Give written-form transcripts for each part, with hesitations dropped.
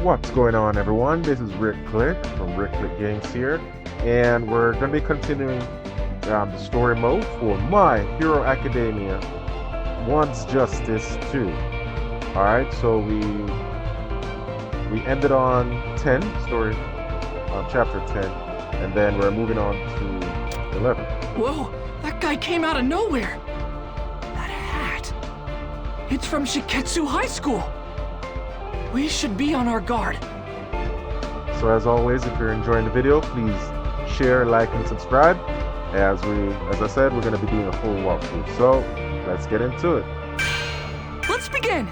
What's going on, everyone? This is Rick Click from Rick Click Games here, and we're going to be continuing the story mode for My Hero Academia Wants Justice 2. Alright, so we ended on 10, story chapter 10, and then we're moving on to 11. Whoa, that guy came out of nowhere. That hat. It's from Shiketsu High School. We should be on our guard. So as always, if you're enjoying the video, please share, like, and subscribe. As I said, we're going to be doing a full walkthrough. So let's get into it. Let's begin.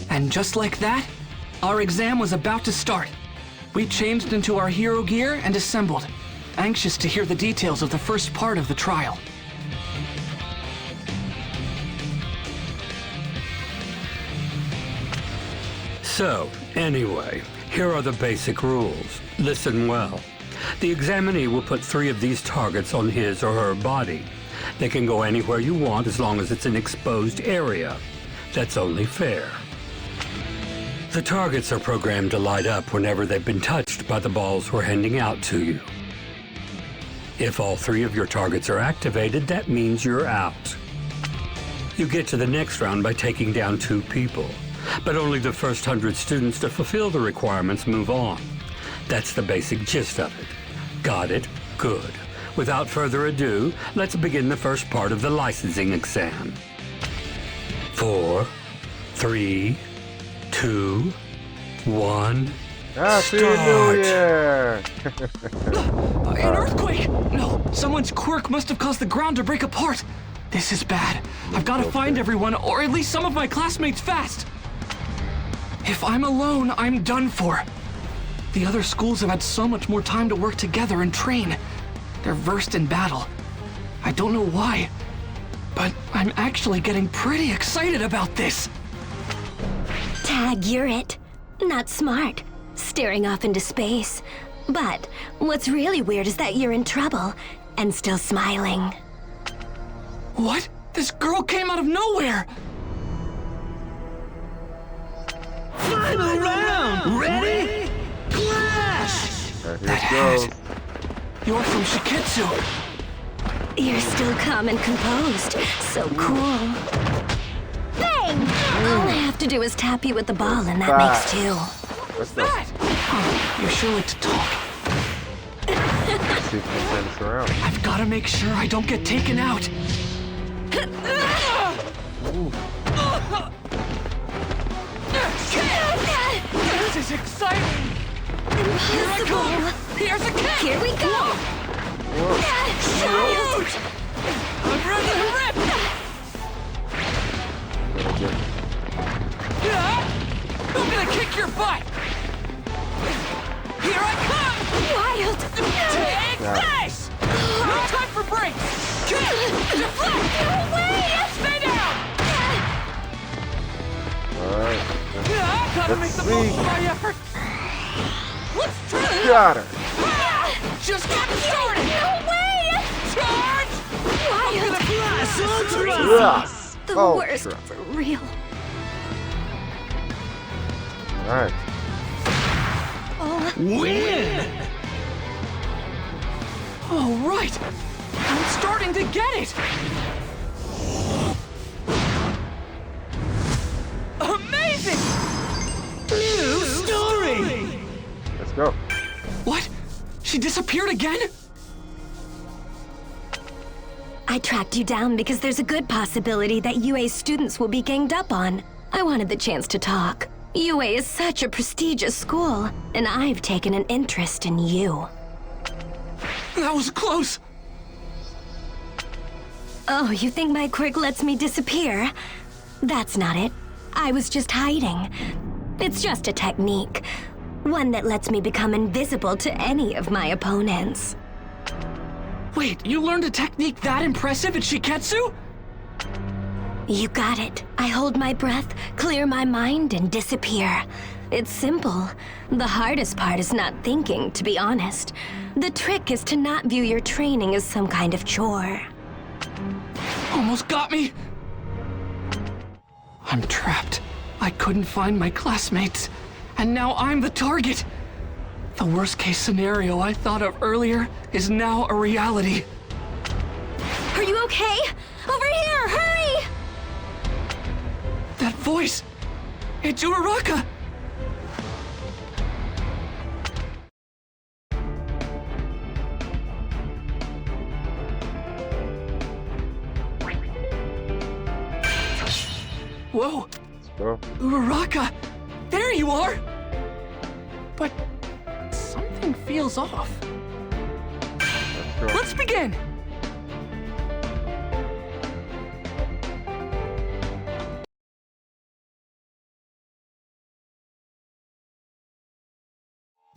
And just like that, our exam was about to start. We changed into our hero gear and assembled, anxious to hear the details of the first part of the trial. So, anyway, here are the basic rules. Listen well. The examinee will put 3 of these targets on his or her body. They can go anywhere you want as long as it's an exposed area. That's only fair. The targets are programmed to light up whenever they've been touched by the balls we're handing out to you. If all 3 of your targets are activated, that means you're out. You get to the next round by taking down 2 people, but only the first 100 students to fulfill the requirements move on. That's the basic gist of it. Got it? Good. Without further ado, let's begin the first part of the licensing exam. 4, 3, 2, 1, Happy New Year! An earthquake! No, someone's quirk must have caused the ground to break apart. This is bad. I've got to find everyone, or at least some of my classmates fast. If I'm alone, I'm done for. The other schools have had so much more time to work together and train. They're versed in battle. I don't know why, but I'm actually getting pretty excited about this. Tag, you're it. Not smart. Staring off into space. But what's really weird is that you're in trouble and still smiling. What? This girl came out of nowhere! Final round! Ready? Clash! Here That it goes. hat. You're from Shiketsu. You're still calm and composed. So cool. Bang! All I have to do is tap you with the ball and that makes 2. Let's go. That! Oh, you sure like to talk. Let's see if we can turn this around. I've got to make sure I don't get taken out. This is exciting! Here I Impossible! come! Here's a kick! Here we go! Child! I'm ready to rip! I'm gonna kick your butt! Here I come! Wild! Take this! No time for breaks! Kick! Deflect! No way! Stay down! Alright. Gotta make the most of my effort! Let's try it! Got her! Just get started! No way! Charge! Wild! Class ultra! Yes! The Oh, worst, sure. for real. Alright. Win! All right! I'm starting to get it! Amazing! New story! Let's go. What? She disappeared again? I tracked you down because there's a good possibility that UA's students will be ganged up on. I wanted the chance to talk. UA is such a prestigious school, and I've taken an interest in you. That was close! Oh, you think my quirk lets me disappear? That's not it. I was just hiding. It's just a technique. One that lets me become invisible to any of my opponents. Wait, you learned a technique that impressive at Shiketsu? You got it. I hold my breath, clear my mind, and disappear. It's simple. The hardest part is not thinking, to be honest. The trick is to not view your training as some kind of chore. Almost got me! I'm trapped. I couldn't find my classmates, and now I'm the target! The worst case scenario I thought of earlier is now a reality. Are you okay? Over here, hurry! That voice! It's Uraraka! Whoa! So, Uraraka! There you are! But something feels off. let's go. Let's begin!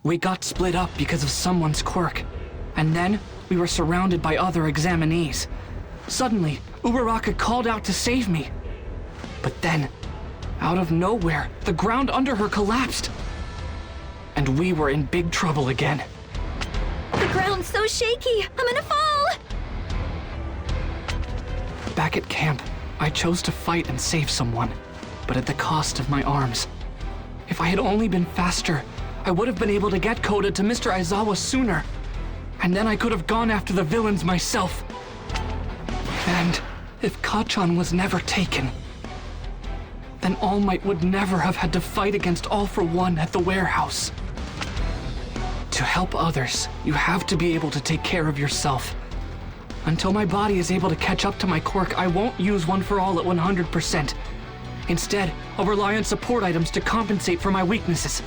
We got split up because of someone's quirk, and then we were surrounded by other examinees. Suddenly, Uraraka called out to save me. But then, out of nowhere, the ground under her collapsed. And we were in big trouble again. The ground's so shaky, I'm gonna fall! Back at camp, I chose to fight and save someone, but at the cost of my arms. If I had only been faster, I would have been able to get Koda to Mr. Aizawa sooner. And then I could have gone after the villains myself. And if Kachan was never taken, then All Might would never have had to fight against All for One at the warehouse. To help others, you have to be able to take care of yourself. Until my body is able to catch up to my quirk, I won't use One for All at 100%. Instead, I'll rely on support items to compensate for my weaknesses.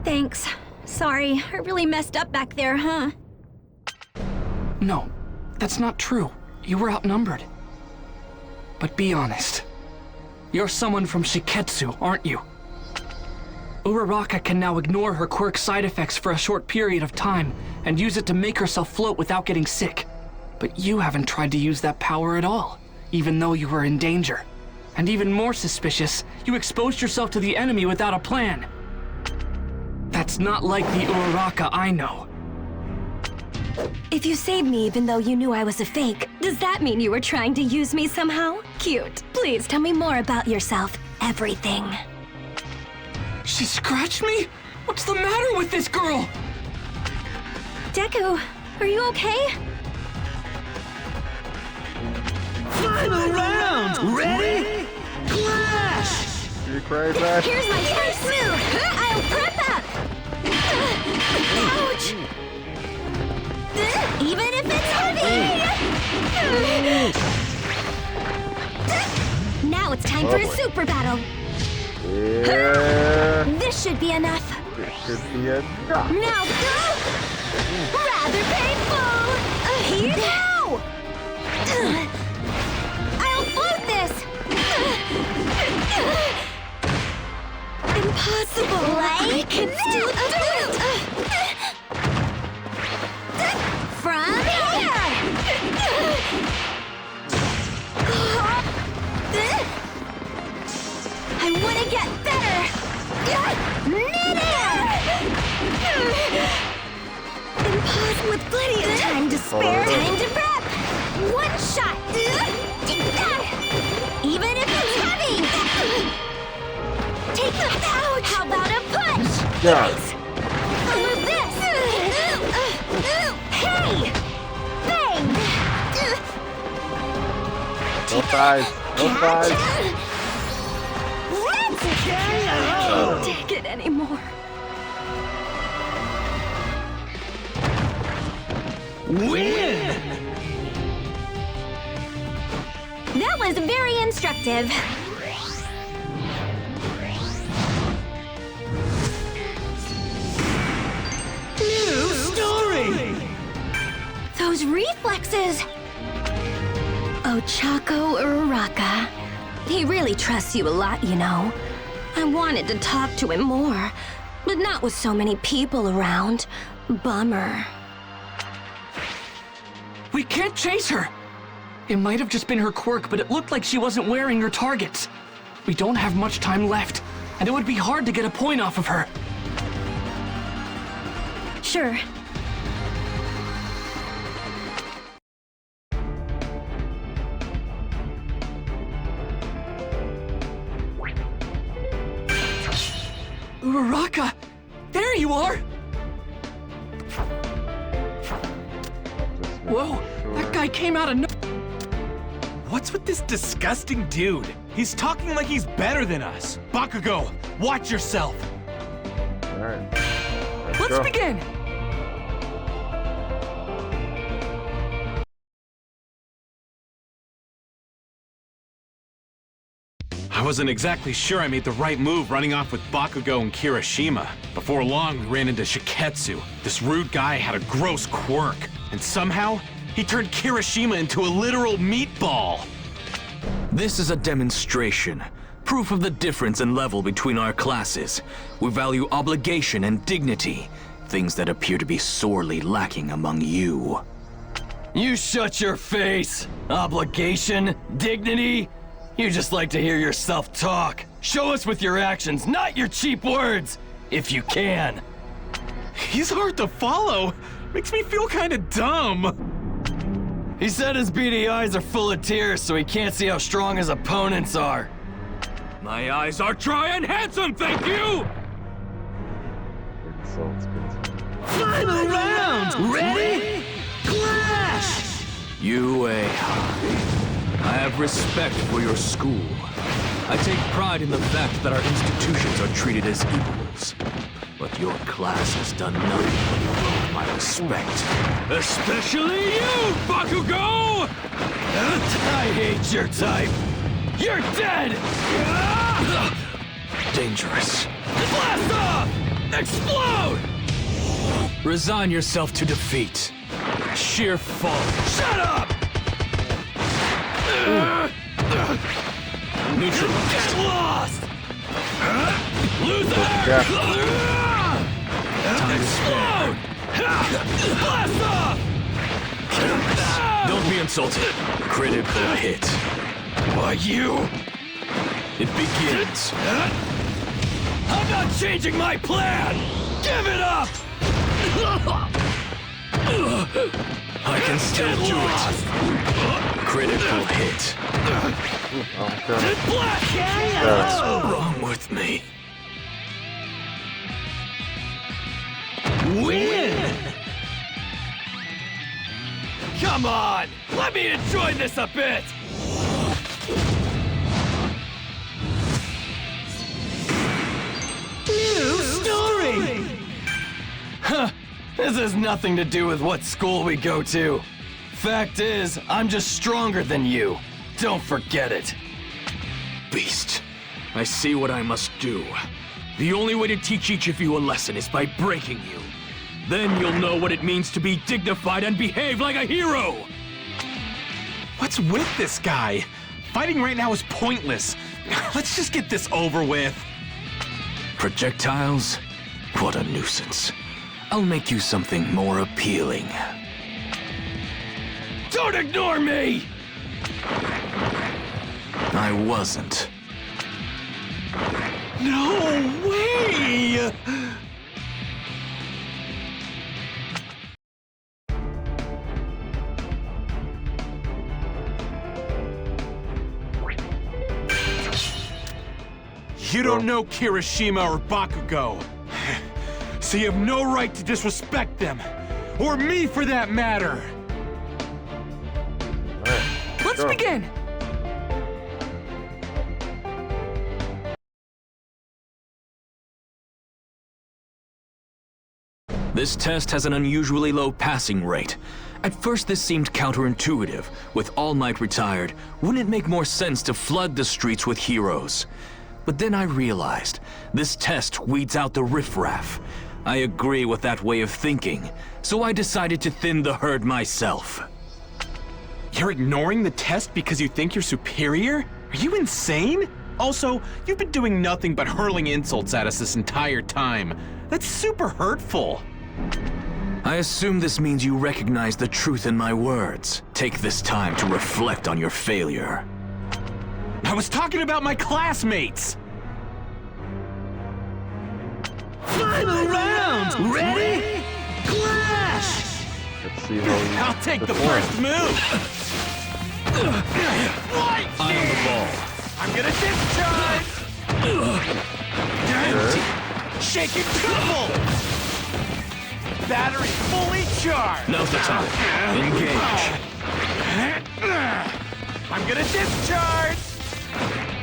Thanks. Sorry, I really messed up back there, huh? No, that's not true. You were outnumbered. But be honest. You're someone from Shiketsu, aren't you? Uraraka can now ignore her quirk side effects for a short period of time and use it to make herself float without getting sick. But you haven't tried to use that power at all, even though you were in danger. And even more suspicious, you exposed yourself to the enemy without a plan. That's not like the Uraraka I know. If you saved me even though you knew I was a fake, does that mean you were trying to use me somehow? Cute. Please tell me more about yourself. Everything. She scratched me? What's the matter with this girl? Deku, are you okay? Final round! Ready? Clash! You cry back. Here's my first move! I'll prep up! Ouch! Even if it's heavy! Now it's time for a super battle! Yeah. This should be enough! It should be enough. Now go! Rather painful! Here now! I'll float this! Impossible! I can still do it! From here! I want to get better! Midair! Impossible with plenty of time to spare. Time to prep! One shot! Even if it's heavy! Take the pouch! How about a punch? Yeah. With this! Hey! Bang! No thighs. No thighs. Can't take it anymore. Win! That was very instructive. New story! Those reflexes! Ochako Uraraka. He really trusts you a lot, you know. I wanted to talk to him more, but not with so many people around. Bummer. We can't chase her! It might have just been her quirk, but it looked like she wasn't wearing her targets. We don't have much time left. and it would be hard to get a point off of her. Sure. Uraraka! There you are! Whoa, that guy came out of no— What's with this disgusting dude? He's talking like he's better than us. Bakugo, watch yourself. Alright. Let's begin! I wasn't exactly sure I made the right move running off with Bakugo and Kirishima. Before long, we ran into Shiketsu. This rude guy had a gross quirk, and somehow, he turned Kirishima into a literal meatball. This is a demonstration. Proof of the difference in level between our classes. We value obligation and dignity, things that appear to be sorely lacking among you. You shut your face! Obligation? Dignity? You just like to hear yourself talk. Show us with your actions, not your cheap words, if you can. He's hard to follow. Makes me feel kind of dumb. He said his beady eyes are full of tears so he can't see how strong his opponents are. My eyes are dry and handsome, thank you! Insults, Final round! Ready? Clash! Yue, I have respect for your school. I take pride in the fact that our institutions are treated as equals. But your class has done nothing but erode my respect. Especially you, Bakugo! I hate your type. You're dead! Dangerous. Blast off! Explode! Resign yourself to defeat. Sheer folly. Shut up! Neutralized. Get lost! Loser! Explode! Blast off! Don't be insulted. Critical hit. Why you? It begins. I'm not changing my plan! Give it up! I can still do it. Critical hit. Black! What's wrong with me? Win! Come on! Let me enjoy this a bit! New story! Huh. This has nothing to do with what school we go to. Fact is, I'm just stronger than you. Don't forget it. Beast. I see what I must do. The only way to teach each of you a lesson is by breaking you. Then you'll know what it means to be dignified and behave like a hero! What's with this guy? Fighting right now is pointless. Let's just get this over with. Projectiles? What a nuisance. I'll make you something more appealing. Don't ignore me! I wasn't. No way! You don't know Kirishima or Bakugo. So you have no right to disrespect them. Or me, for that matter. Let's begin! This test has an unusually low passing rate. At first this seemed counterintuitive. With All Might retired, wouldn't it make more sense to flood the streets with heroes? But then I realized, this test weeds out the riffraff. I agree with that way of thinking, so I decided to thin the herd myself. You're ignoring the test because you think you're superior? Are you insane? Also, you've been doing nothing but hurling insults at us this entire time. That's super hurtful. I assume this means you recognize the truth in my words. Take this time to reflect on your failure. I was talking about my classmates! Final round! Ready? Clash! Let's see how he I'll take the performs. first move. Eye on the ball. I'm gonna discharge. Sure. Shaking triple. Battery fully charged. Now's the time. Engage. I'm gonna discharge.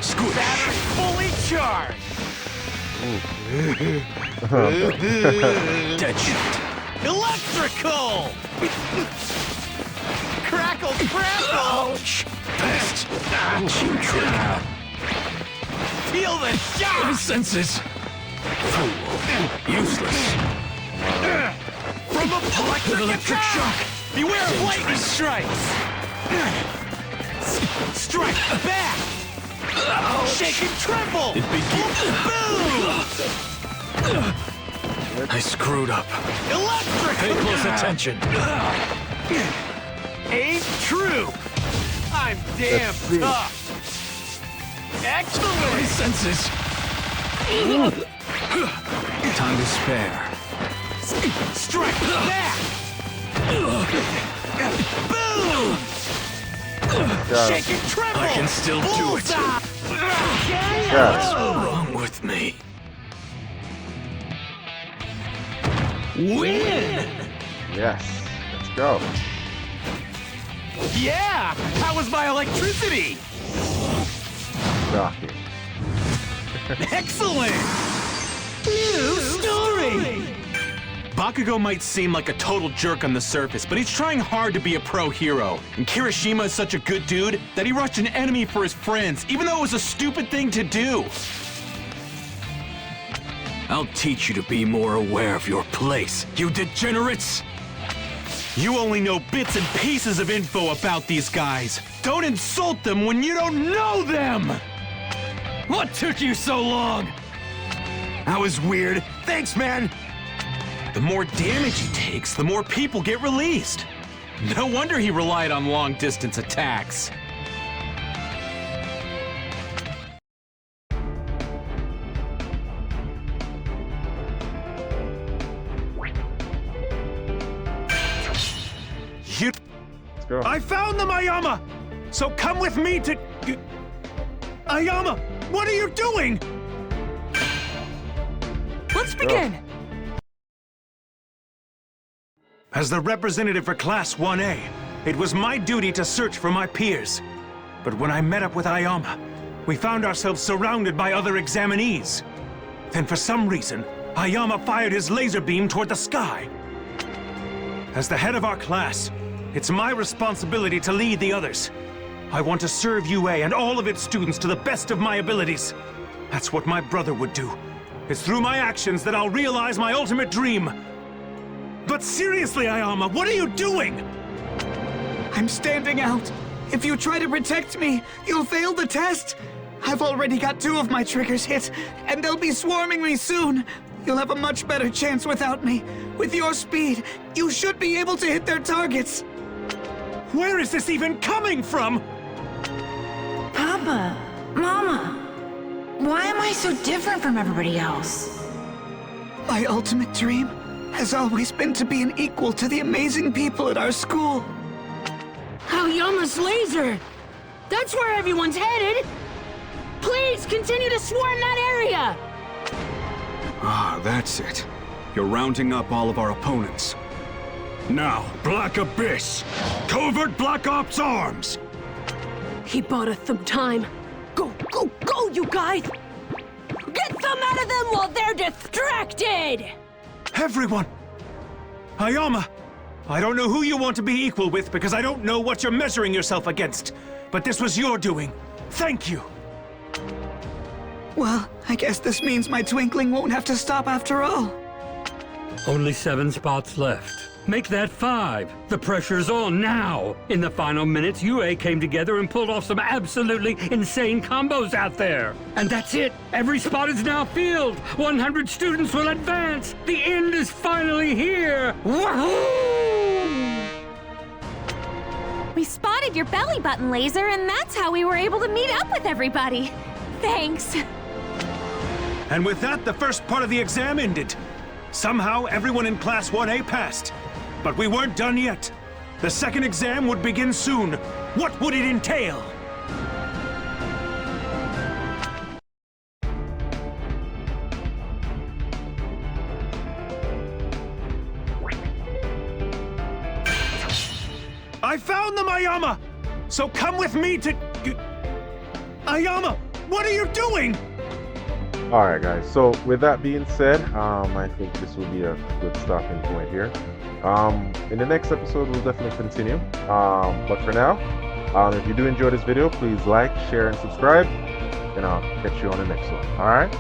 Squish. Battery fully charged. Dead shot. Electrical. Crackle, crackle. Ouch. Best. Action trigger. Feel the My shock. senses. Fool. Useless. From a Electric shock. Beware of lightning strikes. Strike back. Shaking triple. It begins. Boom. I screwed up. Electric. Pay close attention. Aim true. I'm damn Let's see. tough. My Excellent. senses. Time to spare. Strike back. Boom. Got him. Shaking triple. I can still do it. Bullseye. Got What's wrong with me? Win! Yes. Let's go. Yeah. How was my electricity? Shocking. Excellent. New story! Bakugo might seem like a total jerk on the surface, but he's trying hard to be a pro hero. And Kirishima is such a good dude that he rushed an enemy for his friends, even though it was a stupid thing to do. I'll teach you to be more aware of your place, you degenerates! You only know bits and pieces of info about these guys. Don't insult them when you don't know them! What took you so long? That was weird. Thanks, man! The more damage he takes, the more people get released. No wonder he relied on long-distance attacks. You... Let's go. I found them, Ayama! So come with me to... Ayama, what are you doing? Let's begin. As the representative for Class 1A, it was my duty to search for my peers. But when I met up with Ayama, we found ourselves surrounded by other examinees. Then for some reason, Ayama fired his laser beam toward the sky. As the head of our class, it's my responsibility to lead the others. I want to serve UA and all of its students to the best of my abilities. That's what my brother would do. It's through my actions that I'll realize my ultimate dream. But seriously, Ayama, what are you doing? I'm standing out. If you try to protect me, you'll fail the test. I've already got 2 of my triggers hit, and they'll be swarming me soon. You'll have a much better chance without me. With your speed, you should be able to hit their targets. Where is this even coming from? Papa, Mama, why am I so different from everybody else? My ultimate dream has always been to be an equal to the amazing people at our school. Aoyama's laser! That's where everyone's headed! Please continue to swarm that area! Ah, that's it. You're rounding up all of our opponents. Now, Black Abyss! Covert Black Ops Arms! He bought us some time. Go, go, go, you guys! Get some out of them while they're distracted! Everyone! Ayama! I don't know who you want to be equal with because I don't know what you're measuring yourself against. But this was your doing. Thank you! Well, I guess this means my twinkling won't have to stop after all. Only 7 spots left. Make that 5. The pressure's on now. In the final minutes, UA came together and pulled off some absolutely insane combos out there. And that's it. Every spot is now filled. 100 students will advance. The end is finally here. Woohoo! We spotted your belly button laser, and that's how we were able to meet up with everybody. Thanks. And with that, the first part of the exam ended. Somehow, everyone in Class 1A passed. But we weren't done yet. The second exam would begin soon. What would it entail? I found them, Ayama! So come with me to... Ayama, what are you doing? Alright guys, so with that being said, I think this will be a good stopping point here. In the next episode we'll definitely continue. But for now, if you do enjoy this video, please like, share, and subscribe. And I'll catch you on the next one. Alright?